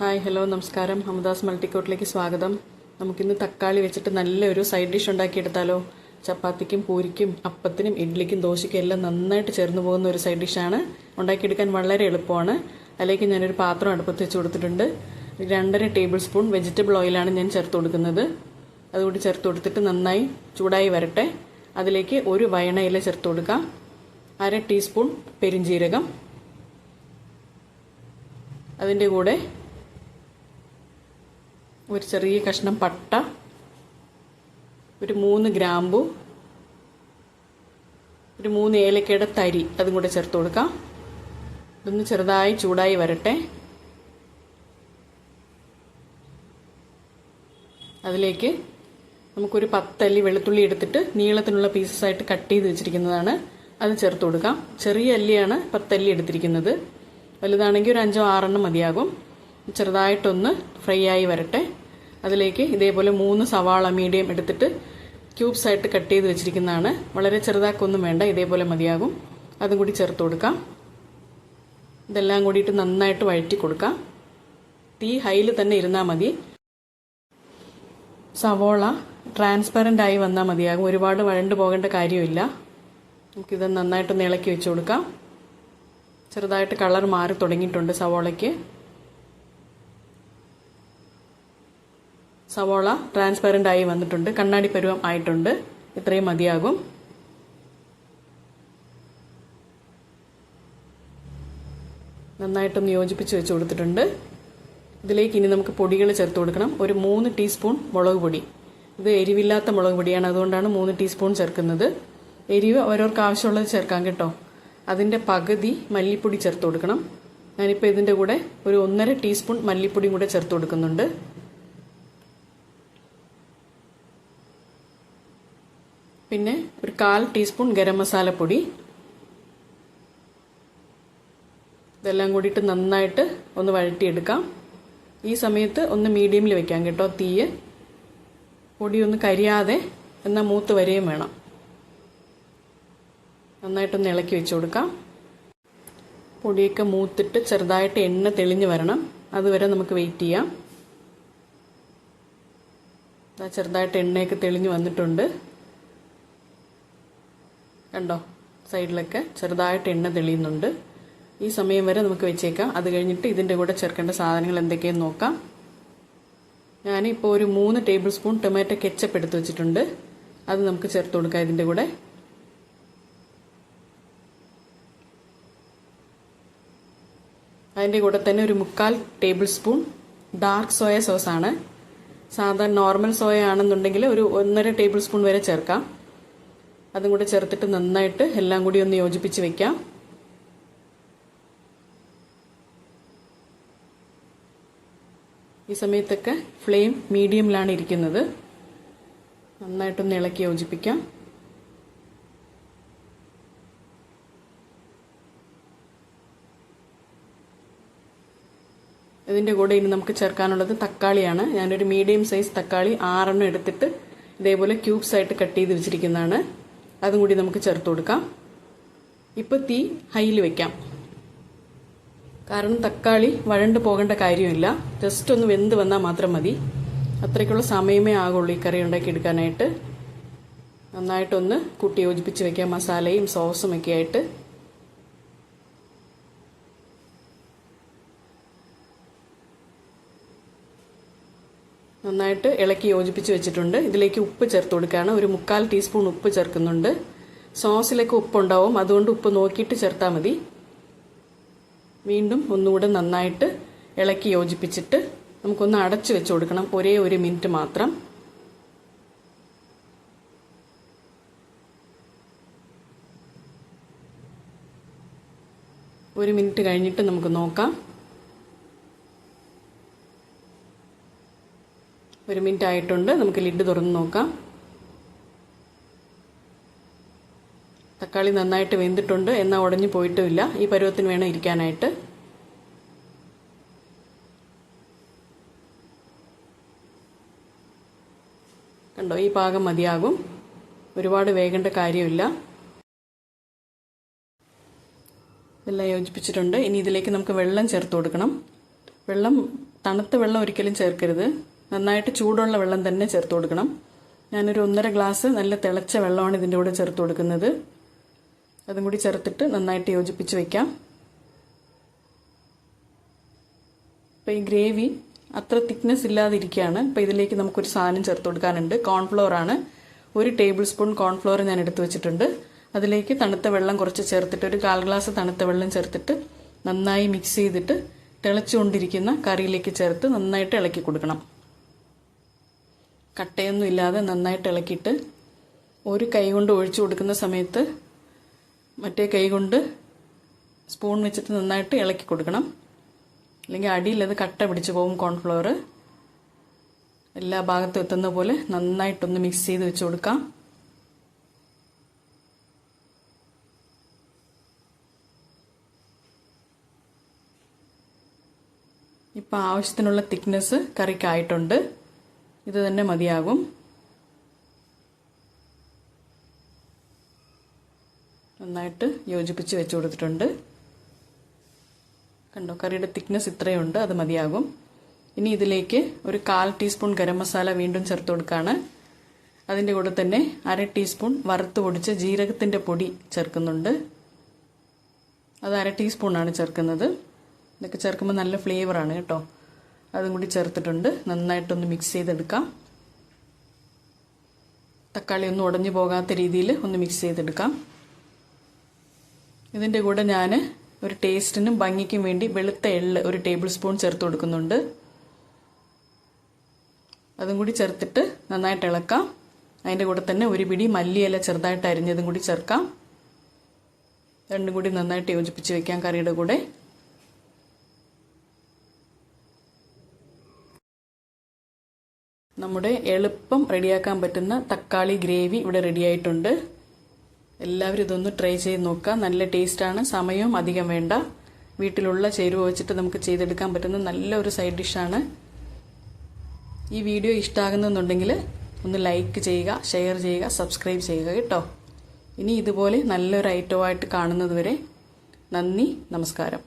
Hi hello നമസ്കാരം. ഹമദാസ് മൾട്ടിക്കോട്ടിലേക്ക് സ്വാഗതം. നമുക്കിന്ന് തക്കാളി വെച്ചിട്ട് നല്ലൊരു സൈഡ് ഡിഷ് ഉണ്ടാക്കിയെടുത്താലോ. ചപ്പാത്തിക്കും പൂരിക്കും അപ്പത്തിനും ഇഡ്ഡലിക്കും ദോശയ്ക്കും എല്ലാം നന്നായിട്ട് ചേർന്ന് പോകുന്ന ഒരു സൈഡ് ഡിഷാണ്. ഉണ്ടാക്കിയെടുക്കാൻ വളരെ എളുപ്പമാണ്. അതിലേക്ക് ഞാനൊരു പാത്രം അടുപ്പത്ത് വെച്ച് കൊടുത്തിട്ടുണ്ട്. 2.5 ടേബിൾ സ്പൂൺ വെജിറ്റബിൾ ഓയിലാണ് ഞാൻ ചേർത്ത് കൊടുക്കുന്നത്. അതുകൂടി ചേർത്ത് കൊടുത്തിട്ട് നന്നായി ചൂടായി വരട്ടെ. അതിലേക്ക് ഒരു വയണ ഇല ചേർത്ത് കൊടുക്കാം. 1/2 ടീസ്പൂൺ പെരിഞ്ജീരകം, അതിൻ്റെ കൂടെ ഒരു ചെറിയ കഷ്ണം പട്ട, ഒരു 3 ഗ്രാമ്പു, ഒരു 3 ഏലക്കയുടെ തരി അതും കൂടെ ചേർത്ത് കൊടുക്കാം. ഇതൊന്ന് ചെറുതായി ചൂടായി വരട്ടെ. അതിലേക്ക് നമുക്കൊരു 10 അല്ലി വെളുത്തുള്ളി എടുത്തിട്ട് നീളത്തിനുള്ള പീസസ് ആയിട്ട് കട്ട് ചെയ്ത് വെച്ചിരിക്കുന്നതാണ്. അത് ചേർത്ത് കൊടുക്കാം. ചെറിയ അല്ലിയാണ് 10 അല്ലി എടുത്തിരിക്കുന്നത്. വലുതാണെങ്കിൽ ഒരു 5-6 മതിയാകും. ചെറുതായിട്ടൊന്ന് ഫ്രൈ ആയി വരട്ടെ. അതിലേക്ക് ഇതേപോലെ 3 സവാള മീഡിയം എടുത്തിട്ട് ക്യൂബ്സ് ആയിട്ട് കട്ട് ചെയ്ത് വെച്ചിരിക്കുന്നതാണ്. വളരെ ചെറുതാക്കൊന്നും വേണ്ട, ഇതേപോലെ മതിയാകും. അതും കൂടി ചേർത്ത് കൊടുക്കാം. ഇതെല്ലാം കൂടിയിട്ട് നന്നായിട്ട് വഴറ്റി കൊടുക്കാം. തീ ഹൈയിൽ തന്നെ ഇരുന്നാൽ മതി. സവോള ട്രാൻസ്പെറൻ്റ് ആയി വന്നാൽ മതിയാകും. ഒരുപാട് വഴണ്ട് പോകേണ്ട കാര്യമില്ല. നമുക്കിത് നന്നായിട്ടൊന്ന് ഇളക്കി വെച്ച് കൊടുക്കാം. ചെറുതായിട്ട് കളർ മാറി തുടങ്ങിയിട്ടുണ്ട് സവോളയ്ക്ക്. സവോള ട്രാൻസ്പെറൻ്റ് ആയി വന്നിട്ടുണ്ട്, കണ്ണാടി പരുവം ആയിട്ടുണ്ട്. ഇത്രയും മതിയാകും. നന്നായിട്ടൊന്ന് യോജിപ്പിച്ച് വെച്ച് കൊടുത്തിട്ടുണ്ട്. ഇതിലേക്ക് ഇനി നമുക്ക് പൊടികൾ ചേർത്ത് കൊടുക്കണം. ഒരു 3 ടീസ്പൂൺ മുളക് പൊടി. ഇത് എരിവില്ലാത്ത മുളക് പൊടിയാണ്, അതുകൊണ്ടാണ് 3 ടീസ്പൂൺ ചേർക്കുന്നത്. എരിവ് ഓരോർക്ക് ആവശ്യമുള്ളത് ചേർക്കാം കേട്ടോ. അതിൻ്റെ പകുതി മല്ലിപ്പൊടി ചേർത്ത് കൊടുക്കണം. ഞാനിപ്പോൾ ഇതിൻ്റെ കൂടെ ഒരു 1.5 ടീസ്പൂൺ മല്ലിപ്പൊടിയും കൂടെ ചേർത്ത് കൊടുക്കുന്നുണ്ട്. പിന്നെ ഒരു 1/4 ടീസ്പൂൺ ഗരം മസാലപ്പൊടി. ഇതെല്ലാം കൂടിയിട്ട് നന്നായിട്ട് ഒന്ന് വഴറ്റിയെടുക്കാം. ഈ സമയത്ത് ഒന്ന് മീഡിയമിൽ വെക്കാം കേട്ടോ തീയ്. പൊടി ഒന്ന് കരിയാതെ എന്നാൽ മൂത്ത് വരെയും വേണം. നന്നായിട്ടൊന്ന് ഇളക്കി വെച്ച് കൊടുക്കാം. പൊടിയൊക്കെ മൂത്തിട്ട് ചെറുതായിട്ട് എണ്ണ തെളിഞ്ഞ് വരണം. അതുവരെ നമുക്ക് വെയിറ്റ് ചെയ്യാം. ചെറുതായിട്ട് എണ്ണയൊക്കെ തെളിഞ്ഞ് വന്നിട്ടുണ്ട്. കണ്ടോ, സൈഡിലൊക്കെ ചെറുതായിട്ട് എണ്ണ തെളിയുന്നുണ്ട്. ഈ സമയം വരെ നമുക്ക് വെച്ചേക്കാം. അത് കഴിഞ്ഞിട്ട് ഇതിൻ്റെ കൂടെ ചേർക്കേണ്ട സാധനങ്ങൾ എന്തൊക്കെയെന്ന് നോക്കാം. ഞാനിപ്പോൾ ഒരു 3 ടേബിൾ സ്പൂൺ ടൊമാറ്റോ കെച്ചപ്പ് എടുത്ത് വെച്ചിട്ടുണ്ട്. അത് നമുക്ക് ചേർത്ത് കൊടുക്കാം ഇതിൻ്റെ കൂടെ. അതിൻ്റെ കൂടെ തന്നെ ഒരു 3/4 ടേബിൾ സ്പൂൺ ഡാർക്ക് സോയ സോസാണ്. സാധാരണ നോർമൽ സോയ ആണെന്നുണ്ടെങ്കിൽ ഒരു 1.5 ടേബിൾ സ്പൂൺ വരെ ചേർക്കാം. അതും കൂടെ ചേർത്തിട്ട് നന്നായിട്ട് എല്ലാം കൂടി ഒന്ന് യോജിപ്പിച്ച് വെക്കാം. ഈ സമയത്തൊക്കെ ഫ്ലെയിം മീഡിയമിലാണ് ഇരിക്കുന്നത്. നന്നായിട്ടൊന്ന് ഇളക്കി യോജിപ്പിക്കാം. ഇതിൻ്റെ കൂടെ ഇനി നമുക്ക് ചേർക്കാനുള്ളത് തക്കാളിയാണ്. ഞാനൊരു മീഡിയം സൈസ് തക്കാളി 6 എടുത്തിട്ട് ഇതേപോലെ ക്യൂബ്സ് ആയിട്ട് കട്ട് ചെയ്ത് വെച്ചിരിക്കുന്നതാണ്. അതും കൂടി നമുക്ക് ചേർത്ത് കൊടുക്കാം. ഇപ്പോൾ തീ ഹൈയിൽ വെക്കാം. കാരണം തക്കാളി വഴണ്ട് പോകേണ്ട കാര്യമില്ല. ജസ്റ്റ് ഒന്ന് വെന്ത് വന്നാൽ മാത്രം മതി. അത്രയ്ക്കുള്ള സമയമേ ആകുള്ളൂ ഈ കറി ഉണ്ടാക്കി എടുക്കാനായിട്ട്. നന്നായിട്ടൊന്ന് കൂട്ടി യോജിപ്പിച്ച് വെക്കാം, മസാലയും സോസും ഒക്കെ ആയിട്ട്. നന്നായിട്ട് ഇളക്കി യോജിപ്പിച്ച് വെച്ചിട്ടുണ്ട്. ഇതിലേക്ക് ഉപ്പ് ചേർത്ത് കൊടുക്കുകയാണ്. ഒരു 3/4 ടീസ്പൂൺ ഉപ്പ് ചേർക്കുന്നുണ്ട്. സോസിലൊക്കെ ഉപ്പുണ്ടാവും, അതുകൊണ്ട് ഉപ്പ് നോക്കിയിട്ട് ചേർത്താൽ മതി. വീണ്ടും ഒന്നുകൂടെ നന്നായിട്ട് ഇളക്കി യോജിപ്പിച്ചിട്ട് നമുക്കൊന്ന് അടച്ചു വെച്ച് കൊടുക്കണം. ഒരേ 1 മിനിറ്റ് മാത്രം. ഒരു മിനിറ്റ് കഴിഞ്ഞിട്ട് നമുക്ക് നോക്കാം. 1 മിനിറ്റ് ആയിട്ടുണ്ട്. നമുക്ക് ലിഡ് തുറന്ന് നോക്കാം. തക്കാളി നന്നായിട്ട് വെന്തിട്ടുണ്ട്, എന്നാൽ ഉടഞ്ഞു പോയിട്ടുമില്ല. ഈ പരുവത്തിന് വേണം ഇരിക്കാനായിട്ട്. കണ്ടോ, ഈ പാകം മതിയാകും. ഒരുപാട് വേകേണ്ട കാര്യമില്ല. ഇതെല്ലാം യോജിപ്പിച്ചിട്ടുണ്ട്. ഇനി ഇതിലേക്ക് നമുക്ക് വെള്ളം ചേർത്ത് കൊടുക്കണം. വെള്ളം തണുത്ത വെള്ളം ഒരിക്കലും ചേർക്കരുത്. നന്നായിട്ട് ചൂടുള്ള വെള്ളം തന്നെ ചേർത്ത് കൊടുക്കണം. ഞാനൊരു 1.5 ഗ്ലാസ് നല്ല തിളച്ച വെള്ളമാണ് ഇതിൻ്റെ കൂടെ ചേർത്ത് കൊടുക്കുന്നത്. അതും കൂടി ചേർത്തിട്ട് നന്നായിട്ട് യോജിപ്പിച്ച് വയ്ക്കാം. അപ്പോൾ ഈ ഗ്രേവി അത്ര തിക്നെസ് ഇല്ലാതിരിക്കുകയാണ്. അപ്പോൾ ഇതിലേക്ക് നമുക്കൊരു സാധനം ചേർത്ത് കൊടുക്കാനുണ്ട്. കോൺഫ്ലോർ ആണ്. 1 ടേബിൾ സ്പൂൺ കോൺഫ്ലോർ ഞാൻ എടുത്തു വെച്ചിട്ടുണ്ട്. അതിലേക്ക് തണുത്ത വെള്ളം കുറച്ച് ചേർത്തിട്ട്, ഒരു 1/4 ഗ്ലാസ് തണുത്ത വെള്ളം ചേർത്തിട്ട് നന്നായി മിക്സ് ചെയ്തിട്ട് തിളച്ചുകൊണ്ടിരിക്കുന്ന കറിയിലേക്ക് ചേർത്ത് നന്നായിട്ട് ഇളക്കി കൊടുക്കണം. കട്ടയൊന്നും ഇല്ലാതെ നന്നായിട്ട് ഇളക്കിയിട്ട് ഒരു കൈ കൊണ്ട് ഒഴിച്ചു കൊടുക്കുന്ന സമയത്ത് മറ്റേ കൈ കൊണ്ട് സ്പൂൺ വെച്ചിട്ട് നന്നായിട്ട് ഇളക്കി കൊടുക്കണം. അല്ലെങ്കിൽ അടിയിൽ അത് കട്ട പിടിച്ചു പോകും. കോൺഫ്ലവർ എല്ലാ ഭാഗത്തും എത്തുന്ന പോലെ നന്നായിട്ടൊന്ന് മിക്സ് ചെയ്ത് വെച്ച് കൊടുക്കാം. ഇപ്പം ആവശ്യത്തിനുള്ള തിക്നെസ് കറിക്കായിട്ടുണ്ട്. ഇത് തന്നെ മതിയാകും. നന്നായിട്ട് യോജിപ്പിച്ച് വെച്ച് കൊടുത്തിട്ടുണ്ട്. കണ്ടോ, കറിയുടെ തിക്നെസ് ഇത്രയുണ്ട്. അത് മതിയാകും. ഇനി ഇതിലേക്ക് ഒരു 1/4 ടീസ്പൂൺ ഗരം മസാല വീണ്ടും ചേർത്ത് കൊടുക്കുകയാണ്. അതിൻ്റെ കൂടെ തന്നെ 1/2 ടീസ്പൂൺ വറുത്ത് പൊടിച്ച ജീരകത്തിൻ്റെ പൊടി ചേർക്കുന്നുണ്ട്. അത് 1/2 ടീസ്പൂണാണ് ചേർക്കുന്നത്. ഇതൊക്കെ ചേർക്കുമ്പോൾ നല്ല ഫ്ലേവറാണ് കേട്ടോ. അതും കൂടി ചേർത്തിട്ടുണ്ട്. നന്നായിട്ടൊന്ന് മിക്സ് ചെയ്തെടുക്കാം. തക്കാളി ഒന്നും ഉടഞ്ഞു പോകാത്ത രീതിയിൽ ഒന്ന് മിക്സ് ചെയ്തെടുക്കാം. ഇതിൻ്റെ കൂടെ ഞാൻ ഒരു ടേസ്റ്റിനും ഭംഗിക്കും വേണ്ടി വെളുത്ത എള്ള് 1 ടേബിൾ സ്പൂൺ ചേർത്ത് കൊടുക്കുന്നുണ്ട്. അതും കൂടി ചേർത്തിട്ട് നന്നായിട്ട് ഇളക്കാം. അതിൻ്റെ കൂടെ തന്നെ ഒരു പിടി മല്ലിയില ചെറുതായിട്ട് അരിഞ്ഞതും കൂടി ചേർക്കാം. രണ്ടും കൂടി നന്നായിട്ട് യോജിപ്പിച്ച് വയ്ക്കാം കറിയുടെ കൂടെ. നമ്മുടെ എളുപ്പം റെഡിയാക്കാൻ പറ്റുന്ന തക്കാളി ഗ്രേവി ഇവിടെ റെഡിയായിട്ടുണ്ട്. എല്ലാവരും ഇതൊന്ന് ട്രൈ ചെയ്ത് നോക്കുക. നല്ല ടേസ്റ്റാണ്. സമയവും അധികം വേണ്ട. വീട്ടിലുള്ള ചേരുവ വെച്ചിട്ട് നമുക്ക് ചെയ്തെടുക്കാൻ പറ്റുന്ന നല്ലൊരു സൈഡ് ഡിഷാണ്. ഈ വീഡിയോ ഇഷ്ടമാകുന്നുണ്ടെങ്കിൽ ഒന്ന് ലൈക്ക് ചെയ്യുക, ഷെയർ ചെയ്യുക, സബ്സ്ക്രൈബ് ചെയ്യുക കേട്ടോ. ഇനി ഇതുപോലെ നല്ലൊരു ഐറ്റമായിട്ട് കാണുന്നത് വരെ നന്ദി, നമസ്കാരം.